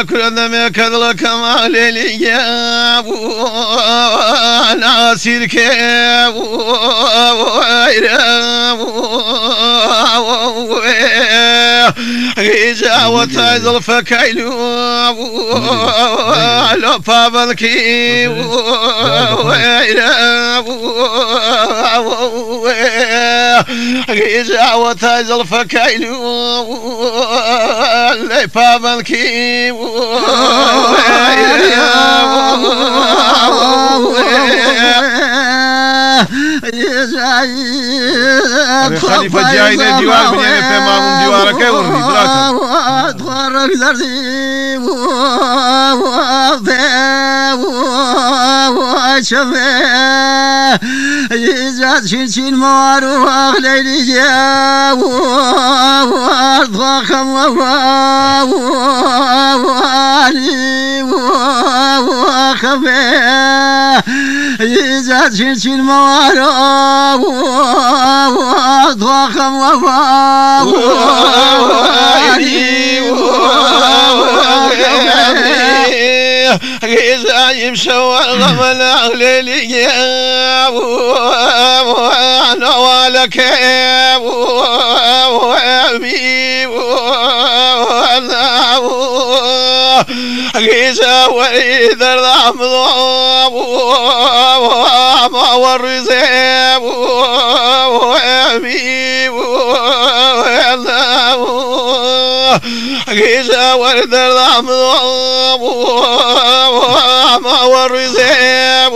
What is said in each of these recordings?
كلنا كذل كما ليلي ناسير كيف غيجا وتايزل فكايلو لو بابلكي غيجا وتايزل فكايلو لو بابلكي خليفة جاينا ديوار بنينا في معهم ديوارك ورني براتا تخرج زردي وشفه يزاد شين مارو أغلي جاو ضخم ووالي وخفه يزاد شين مارو ضخم ووالي غيزا يمشوا الغمل أغليلي نوالك وابي غيزا وإذا الأمضاب والرزاب وابي غيزا وإذا الأمضاب والرزاب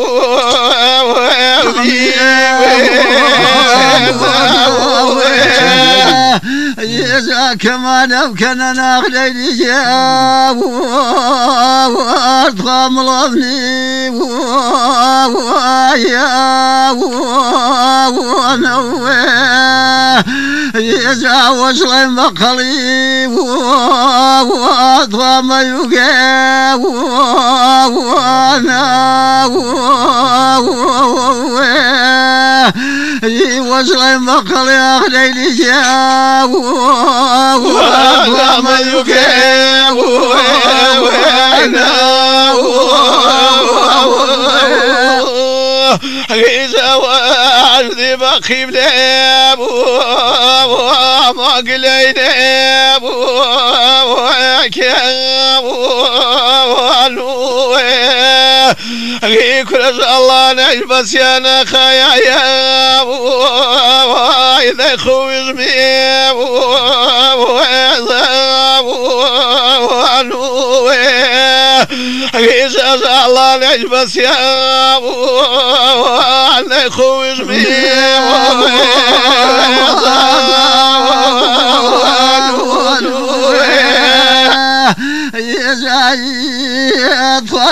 يزا كما لو كان ناخلي جاب وارضغم الغبني ويا ونوى يزا وصل مقلي وارضغم يقى وانا وصل مقلي أخلي جاب وما يكاب وانا غيزا وعرضي بخيب لاب وما قليناب وكاب غيكل الله نجبس يا نخايا يا وإذا خوز ميب وعذاب غيزا الله نجبس يا وإذا خوز ميب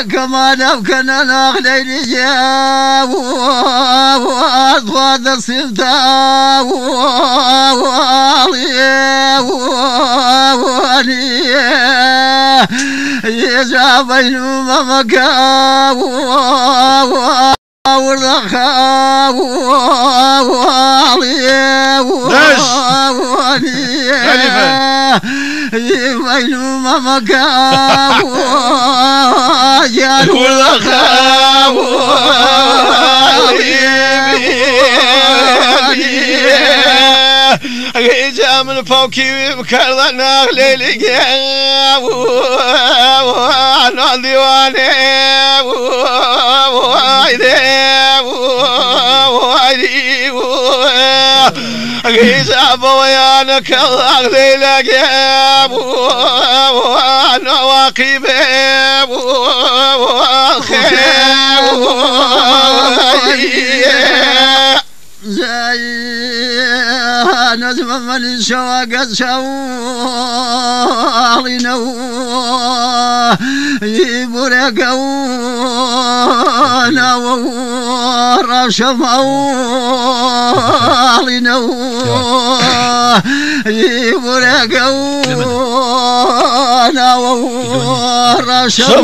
كما لو كان ناخلي جاب وأضغط السلطة والي يجا بينهما مكاب والرخاء والي بينهما مكاب والرخاء غيجا من فوقي بكرنا ليلي وانا ديواني غيجا بويانك الله ليلك وانا واقي باب والخير زي نزم من شواق شوالينو يبرقونا ورشمالينو يبرقونا ورشمالينو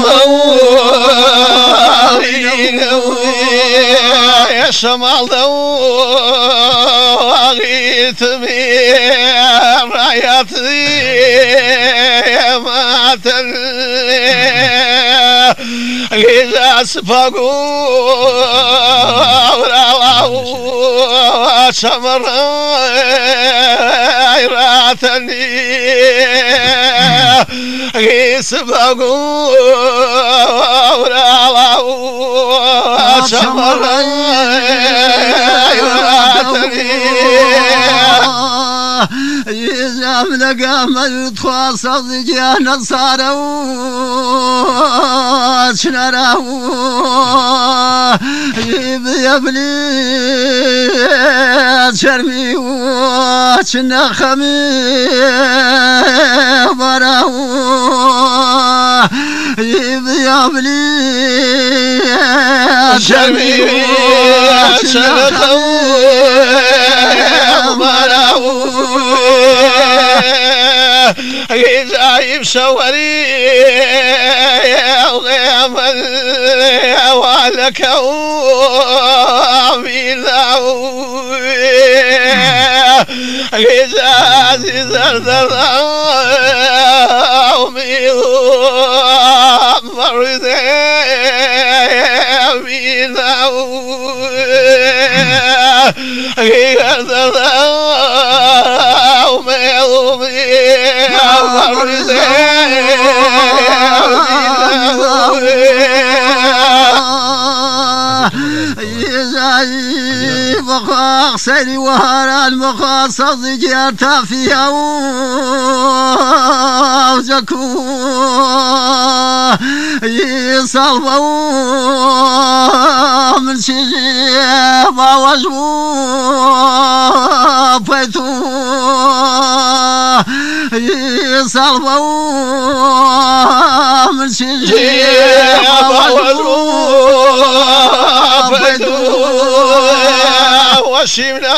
يا شمال غيتمي راياتي يا ماتل سفاقو سمر راتني سفاقو سمر راتني يزعم لقامل تخاصد جانا صاروا شنراو يبلي شرمي وشنا خمي براو يبلي شرمي وشنا خمي براو جايب شواري ولك غزازي زردر مرض بخاخ سيري وهران مخاصص جيرتا فيها وزكو يصلبوا من شجيبا وجبوا بيتو يصلبوا من شجيبا وجبوا بيتو وشمنا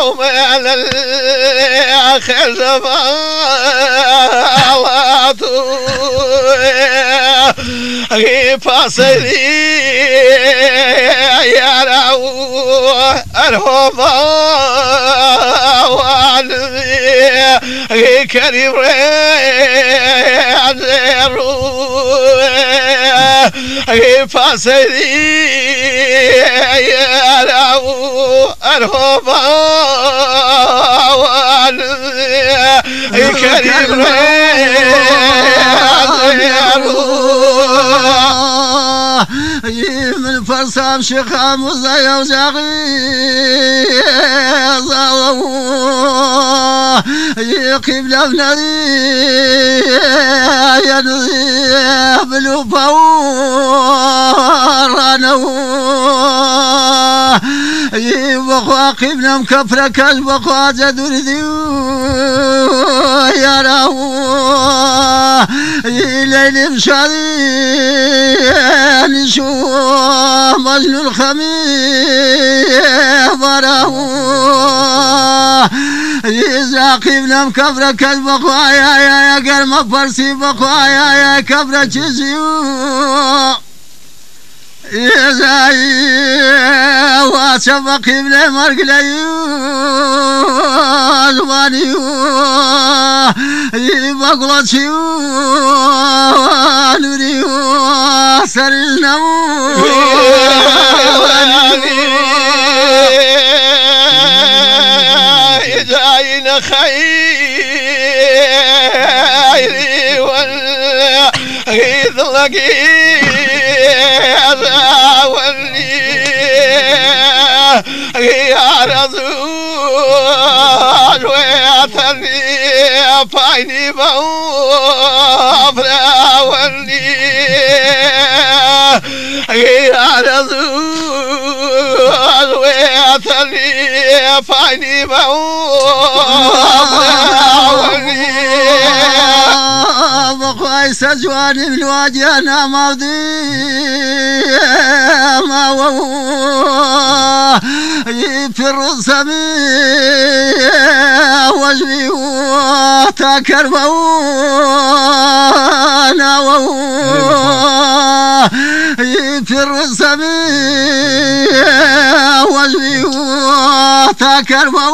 ومعنا الآخر زمالاتو فاصلي يا راو الهوبا وعلمي كريم ريعزيرو فاصلي يا راو الهوبا وعلمي كريم ريعزيرو من فرسام شيخا مزايا وزاغي ظلوا يقيم لبناني ينذيب الوفاور يبقوا قيمنا مكفرة كالبقوا جدور ذيو يا راهو ليل مشاري نشوف مجنون خميس براهو إذا قيمنا مكفرة كالبقوا يا قرم فرسي بقوا يا كفرة جزيو يزاي واسبق ابن مرقليو زبانيو يبقلتيو نوريو سرنمو يزاين خيري والغيث لقي يا رزوج ويعتني فايني بوفرا ولي يا رزوج ويعتني فايني بوفرا ولي بقايس جواني من واجهنا ماضي ما وهو يفر السمي وجبي وتكرمو ناوو يفر السمي وجبي وتكرمو